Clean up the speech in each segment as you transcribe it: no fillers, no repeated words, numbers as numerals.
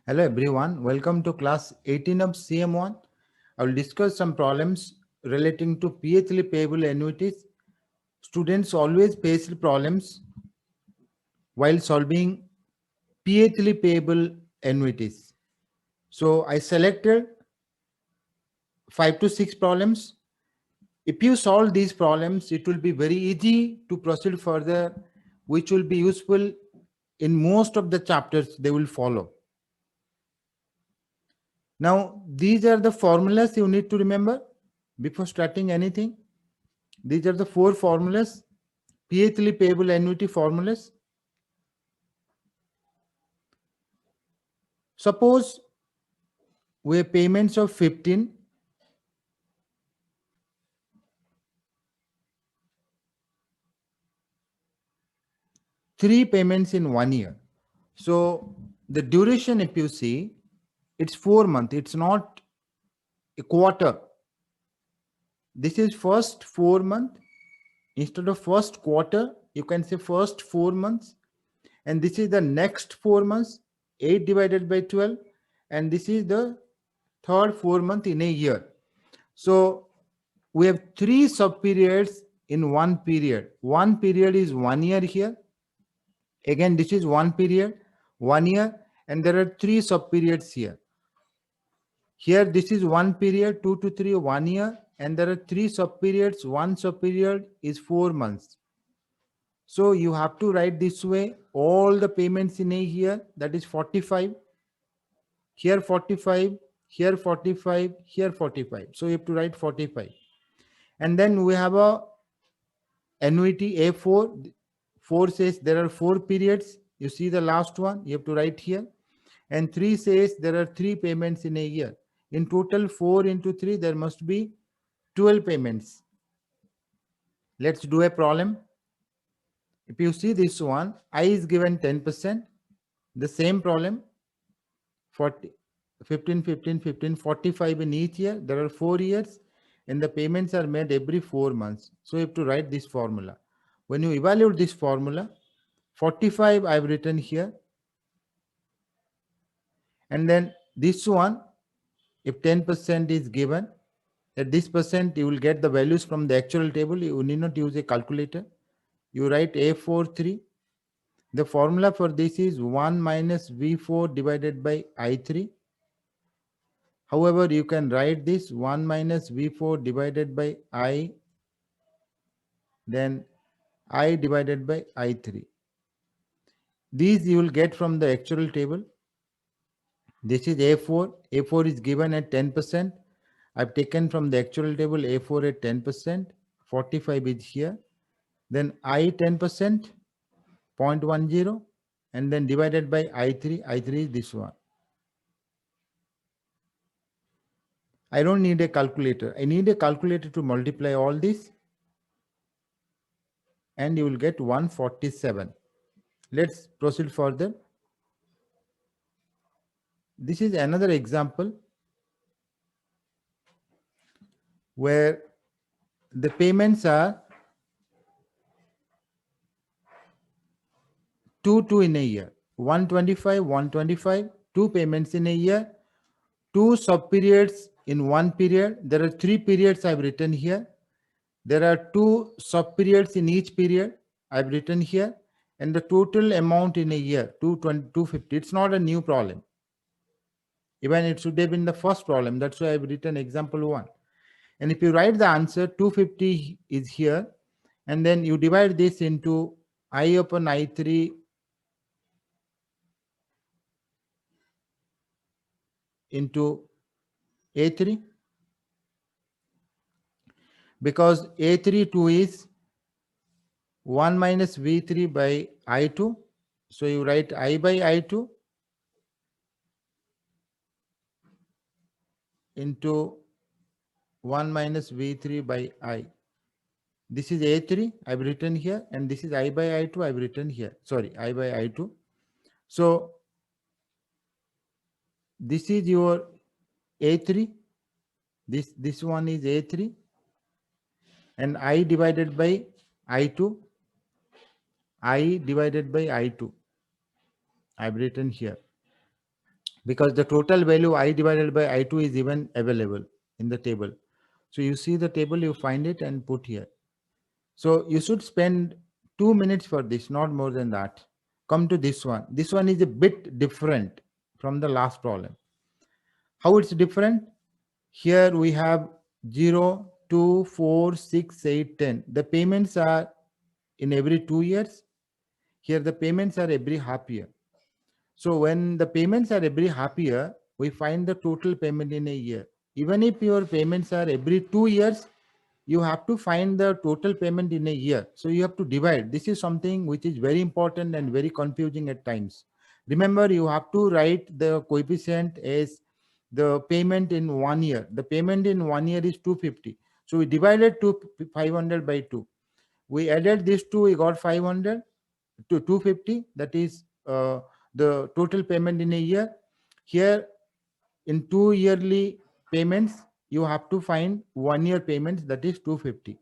Hello everyone, welcome to class 18 of CM1. I will discuss some problems relating to PHL payable annuities. Students always face problems while solving PHL payable annuities. So I selected 5 to 6 problems. If you solve these problems, it will be very easy to proceed further, which will be useful in most of the chapters they will follow. Now, these are the formulas you need to remember before starting anything. These are the 4 formulas, PHL payable annuity formulas. Suppose we have payments of 15, three payments in 1 year. So the duration, if you see, it's 4 months. It's not a quarter. This is first 4 month. Instead of first quarter, you can say first 4 months. And this is the next 4 months, 8 divided by 12. And this is the third 4 month in a year. So we have 3 sub periods in one period. One period is 1 year here. Again, this is one period, 1 year, and there are 3 sub periods here. Here, this is one period, 2 to 3, 1 year, and there are 3 sub periods. One sub period is 4 months. So you have to write this way, all the payments in a year, that is 45. Here 45, here 45, here 45. So you have to write 45. And then we have a annuity A4. 4 says there are 4 periods. You see the last one, you have to write here. And 3 says there are 3 payments in a year. In total, 4 into 3, there must be 12 payments. Let's do a problem. If you see this one, I is given 10%. The same problem, 40, 15, 15, 15, 45 in each year. There are 4 years and the payments are made every 4 months. So you have to write this formula. When you evaluate this formula, 45 I've written here. And then this one, if 10% is given, at this percent, you will get the values from the actual table. You need not use a calculator. You write A43. The formula for this is 1 minus V4 divided by I3. However, you can write this 1 minus V4 divided by I, then I divided by I3. These you will get from the actual table. This is A4. A4 is given at 10%. I've taken from the actual table A4 at 10%. 45 is here. Then I 10%, 0.10, and then divided by I3. I3 is this one. I don't need a calculator. I need a calculator to multiply all this. And you will get 147. Let's proceed further. This is another example where the payments are 2 in a year. 125, 125, 2 payments in a year, 2 sub periods in one period. There are 3 periods I've written here. There are 2 sub periods in each period I've written here. And the total amount in a year, 220, 250. It's not a new problem. Even it should have been the first problem. That's why I've written example 1. And if you write the answer, 250 is here. And then you divide this into I upon I3 into A3. Because A3 2 is 1 minus V3 by I2. So you write I by I2 into 1 minus V3 by I. This is A3 I've written here, and this is I by I2 I've written here. Sorry, I by I2. So this is your A3. This one is A3. And I divided by I2. I divided by I2. I've written here. because the total value I divided by I2 is even available in the table. So you see the table, you find it and put here. So you should spend 2 minutes for this, not more than that. Come to this one. This one is a bit different from the last problem. How it's different? Here we have 0, 2, 4, 6, 8, 10. The payments are in every 2 years. Here the payments are every half year. So when the payments are every half year, we find the total payment in a year. Even if your payments are every 2 years, you have to find the total payment in a year. So you have to divide. This is something which is very important and very confusing at times. Remember, you have to write the coefficient as the payment in 1 year. The payment in 1 year is 250. So we divided 500 by 2. We added these two, we got 500 to 250. That is the total payment in a year. Here in 2 yearly payments, you have to find 1 year payments, that is 250.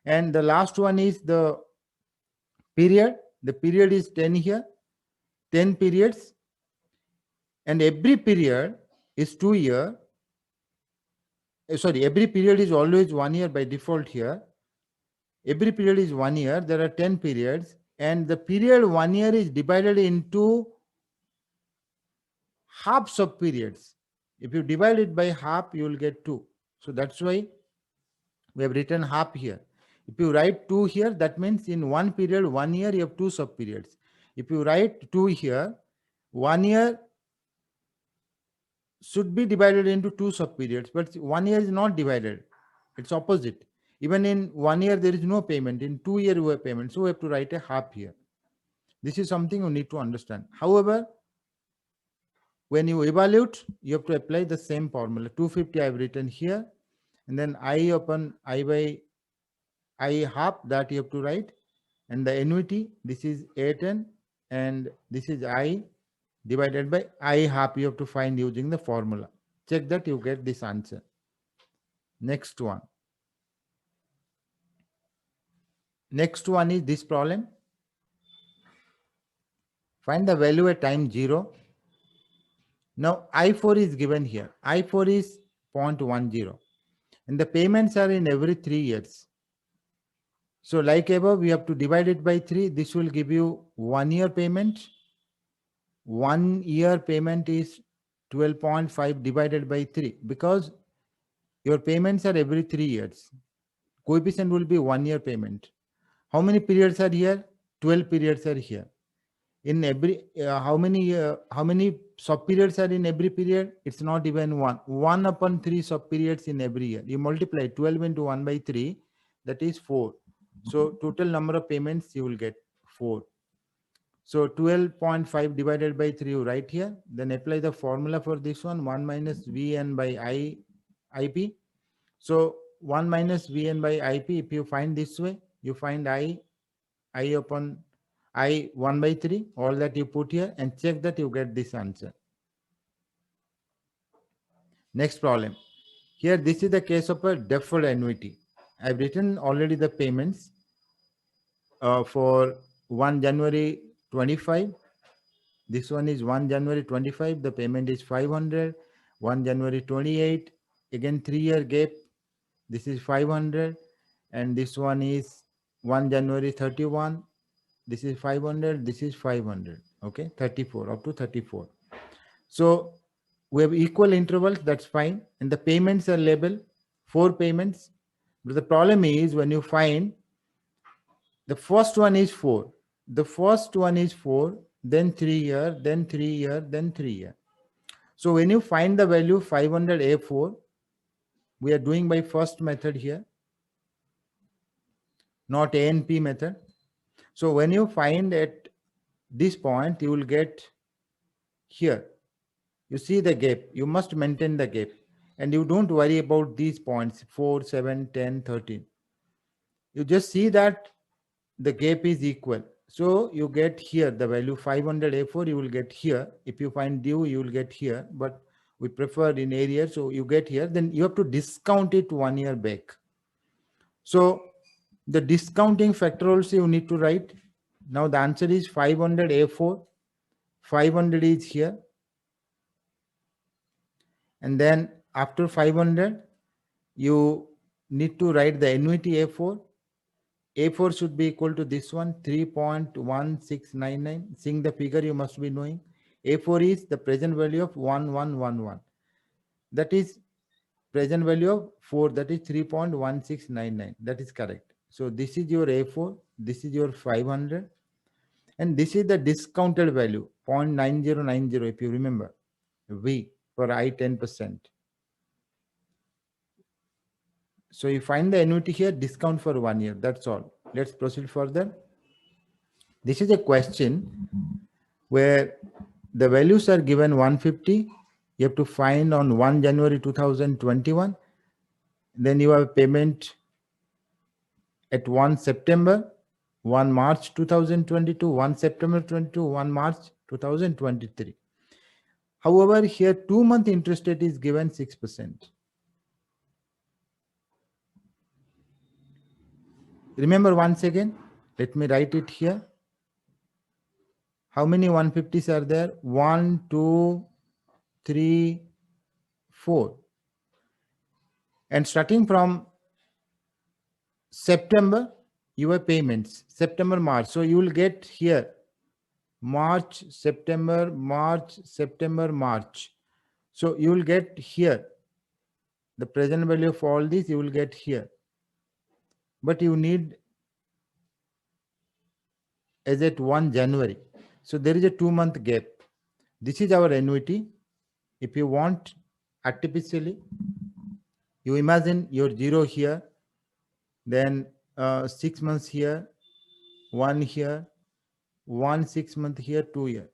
And the last one is the period. The period is 10 here, 10 periods, and every period is 2 year. Sorry, every period is always 1 year by default here. Every period is 1 year. There are 10 periods, and the period 1 year is divided into half sub periods. If you divide it by half, you will get 2. So that's why we have written half here. If you write 2 here, that means in one period, 1 year, you have 2 sub periods. If you write 2 here, 1 year should be divided into 2 sub periods, but 1 year is not divided. It's opposite. Even in 1 year, there is no payment. In 2 year, we have payment. So we have to write a half here. This is something you need to understand. However, when you evaluate, you have to apply the same formula. 250 I have written here, and then I upon I by I half, that you have to write, and the annuity, this is A10, and this is I divided by I half, you have to find using the formula. Check that you get this answer. Next one. Next one is this problem. Find the value at time 0. Now I4 is given here. I4 is 0.10, and the payments are in every 3 years. So like above, we have to divide it by 3. This will give you 1 year payment. 1 year payment is 12.5 divided by 3, because your payments are every 3 years. Coefficient will be 1 year payment. How many periods are here? 12 periods are here. In every how many sub periods are in every period? It's not even 1. 1 upon 3 sub periods in every year. You multiply 12 into 1 by 3, that is 4. So total number of payments you will get 4. So 12.5 divided by 3 you write here. Then apply the formula for this one, 1 minus Vn by IP. So 1 minus Vn by IP, if you find this way, you find I upon I 1 by 3, all that you put here, and check that you get this answer. Next problem. Here, this is the case of a deferred annuity. I've written already the payments for 1 January 25. This one is 1 January 25. The payment is 500. 1 January 28. Again, 3-year gap. This is 500. And this one is 1 January 31. This is 500. This is 500. Okay, 34, up to 34. So we have equal intervals. That's fine. And the payments are labeled 4 payments. But the problem is when you find the first one is 4. The first one is 4, then 3 year, then 3 year, then 3 year. So when you find the value 500 A4, we are doing by first method here, not A and P method. So when you find at this point, you will get here. You see the gap. You must maintain the gap. And you don't worry about these points, 4, 7, 10, 13. You just see that the gap is equal. So you get here the value 500 A4, you will get here. If you find due, you will get here. But we prefer in area, so you get here. Then you have to discount it 1 year back. So the discounting factor also you need to write. Now the answer is 500 A4. 500 is here. And then after 500, you need to write the annuity A4. A4 should be equal to this one, 3.1699. Seeing the figure, you must be knowing. A4 is the present value of 1111. That is present value of 4, that is 3.1699. That is correct. So this is your A4, this is your 500, and this is the discounted value, 0.9090, if you remember, V for I 10%. So you find the annuity here, discount for 1 year. That's all. Let's proceed further. This is a question where the values are given 150. You have to find on 1 January 2021. Then you have payment at 1 September, 1 March 2022, 1 September 22, 1 March 2023. However, here 2-month interest rate is given 6%. Remember once again, let me write it here. How many 150s are there? 1, 2, 3, 4. And starting from September, your payments, September, March. So you will get here March, September, March, September, March. So you will get here the present value of all these, you will get here. But you need as at 1 January. So there is a 2-month gap. This is our annuity. If you want artificially, you imagine your 0 here, then 6 months here, 1 here, 1 6 month here, 2 year.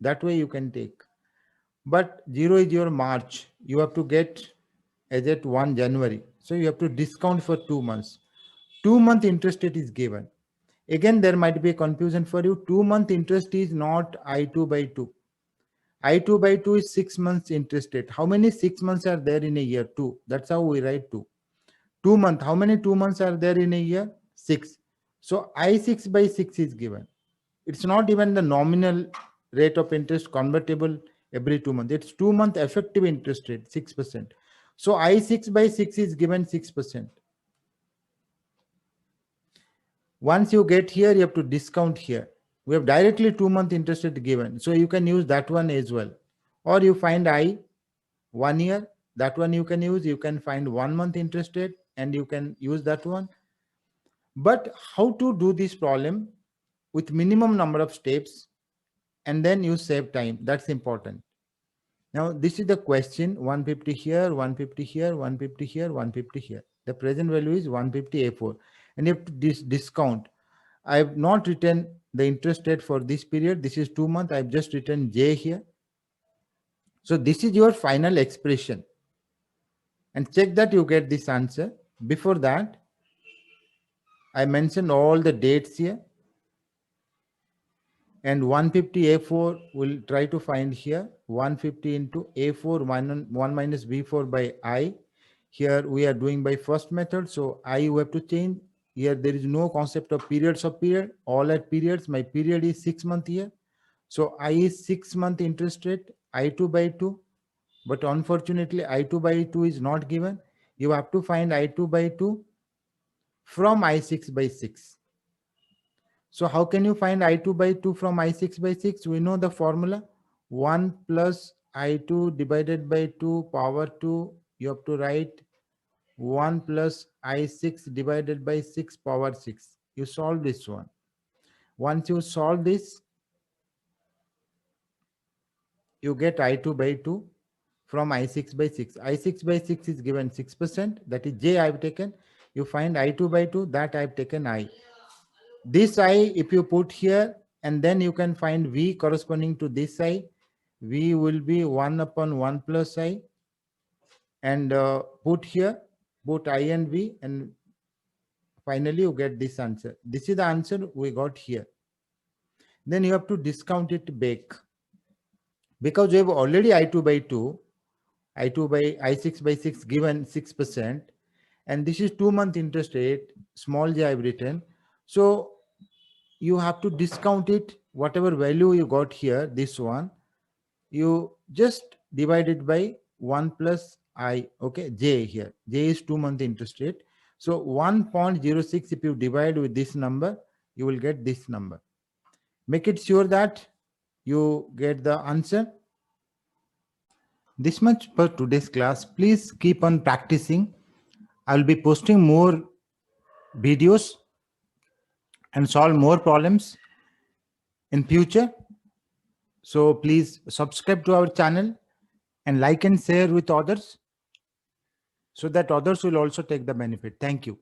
That way you can take. But 0 is your March. You have to get as at 1 January. So you have to discount for 2 months. 2-month interest rate is given. Again, there might be a confusion for you. 2-month interest is not I2 by 2. I2 by 2 is 6 months interest rate. How many 6 months are there in a year? 2. That's how we write 2. 2 month. How many 2 months are there in a year? 6. So I6 by 6 is given. It's not even the nominal rate of interest convertible every 2 months. It's 2-month effective interest rate, 6%. So I6 by 6 is given 6%. Once you get here, you have to discount here. We have directly 2-month interest rate given. So you can use that one as well. Or you find I 1 year, that one you can use. You can find 1 month interest rate and you can use that one. But how to do this problem with minimum number of steps and then you save time? That's important. Now this is the question, 150 here, 150 here, 150 here, 150 here. The present value is 150 A4 and you have to discount. I have not written the interest rate for this period. This is 2 months. I've just written J here. So this is your final expression. And check that you get this answer. Before that, I mentioned all the dates here. And 150 A4 will try to find here. 150 into A4 1 minus B4 by I. Here we are doing by first method. So I you have to change. Here there is no concept of periods of period. All at periods. My period is 6 month here. So I is 6 month interest rate, I2 by 2. But unfortunately, I2 by 2 is not given. You have to find I2 by 2 from I6 by 6. So how can you find I2 by 2 from I6 by 6? We know the formula. 1 plus I2 divided by 2 power 2. You have to write 1 plus I6 divided by 6 power 6. You solve this one. Once you solve this, you get I2 by 2 from I6 by 6. I6 by 6 is given 6%. That is J I have taken. You find I2 by 2. That I have taken I. This I, if you put here, and then you can find V corresponding to this I. V will be 1 upon 1 plus I. And put here, put I and V. And finally, you get this answer. This is the answer we got here. Then you have to discount it back. Because we have already I2 by 2. I2 by I6 by 6 given 6%. And this is 2-month interest rate, small j I have written. So you have to discount it, whatever value you got here, this one, you just divide it by 1 plus I, okay, J here. J is 2-month interest rate. So 1.06, if you divide with this number, you will get this number. Make it sure that you get the answer. This much for today's class. Please keep on practicing. I will be posting more videos and solve more problems in future. So please subscribe to our channel and like and share with others so that others will also take the benefit. Thank you.